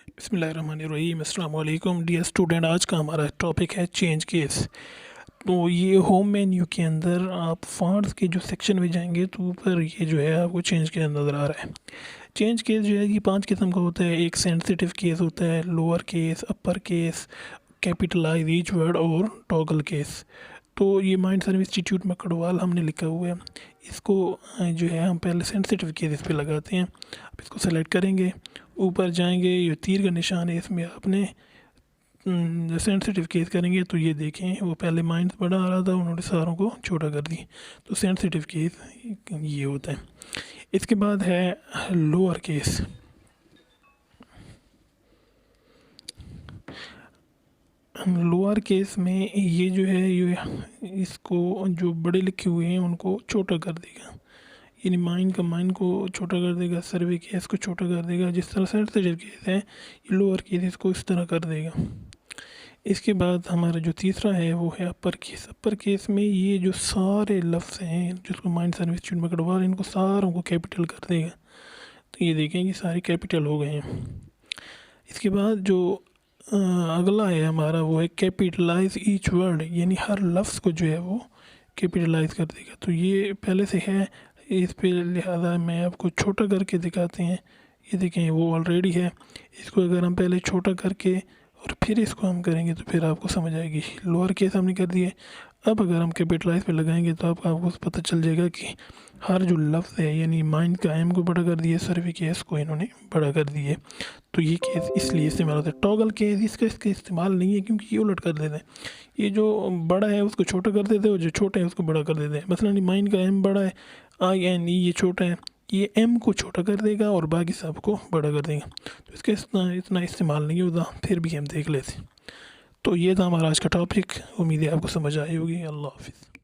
बिस्मिल्लाहिर्रहमानिर्रहीम। अस्सलाम वालेकुम डियर स्टूडेंट। आज का हमारा टॉपिक है चेंज केस। तो ये होम मेन्यू के अंदर आप फॉन्ट्स के जो सेक्शन में जाएंगे तो ऊपर ये जो है आपको चेंज केस नज़र आ रहा है। चेंज केस जो है ये 5 किस्म का होता है। एक सेंसिटिव केस होता है, lower case, upper case, capitalise each word और टॉगल केस। तो ये माइंड सर्विस इंस्टीट्यूट में कड़वाल हमने लिखा हुआ है। इसको जो है हम पहले सेंसिटिव केस इस पर लगाते हैं। आप इसको सेलेक्ट करेंगे, ऊपर जाएंगे, ये तीर का निशान है, इसमें आपने सेंसिटिव केस करेंगे तो ये देखें वो पहले माइंड बड़ा आ रहा था, उन्होंने सारों को छोटा कर दी। तो सेंसिटिव केस ये होता है। इसके बाद है लोअर केस। लोअर केस में ये जो है ये इसको जो बड़े लिखे हुए हैं उनको छोटा कर देगा, यानी माइन को छोटा कर देगा, सर्वे केस को छोटा कर देगा। जिस तरह सेंसिटिव केस है ये लोअर केस इसको इस तरह कर देगा। इसके बाद हमारा जो तीसरा है वो है अपर केस। अपर केस में ये जो सारे लफ्ज़ हैं जिसको माइंड सर्विस इंस्टीट्यूट में कटवा इनको सारों को कैपिटल कर देगा। तो ये देखें कि सारे कैपिटल हो गए हैं। इसके बाद जो अगला है हमारा वो है कैपिटलाइज ईच वर्ड, यानी हर लफ्ज़ को जो है वो कैपिटलाइज कर देगा। तो ये पहले से है, इस पे लिहाजा मैं आपको छोटा करके दिखाते हैं। ये देखें वो ऑलरेडी है। इसको अगर हम पहले छोटा करके और फिर इसको हम करेंगे तो फिर आपको समझ आएगी। लोअर केस हमने कर दिए। अब अगर हम कैपिटलाइज पे लगाएंगे तो आपको पता चल जाएगा कि हर जो लफ्ज़ है, यानी माइंड का एम को बड़ा कर दिया, सर्वे केस को इन्होंने बड़ा कर दिए। तो ये केस इसलिए इस्तेमाल होता है। टॉगल केस इसका इस्तेमाल नहीं है क्योंकि ये उलट कर देते हैं। ये जो बड़ा है उसको छोटा कर देते हैं और जो छोटा है उसको बड़ा कर देते हैं। मसलन माइंड का एम बड़ा है, INE ये छोटा है, ये एम को छोटा कर देगा और बाकी सब को बड़ा कर देगा। तो इसका इतना इस्तेमाल नहीं होता, फिर भी हम देख लेते। तो ये था हमारा आज का टॉपिक। उम्मीद है आपको समझ आई होगी। अल्लाह हाफिज़।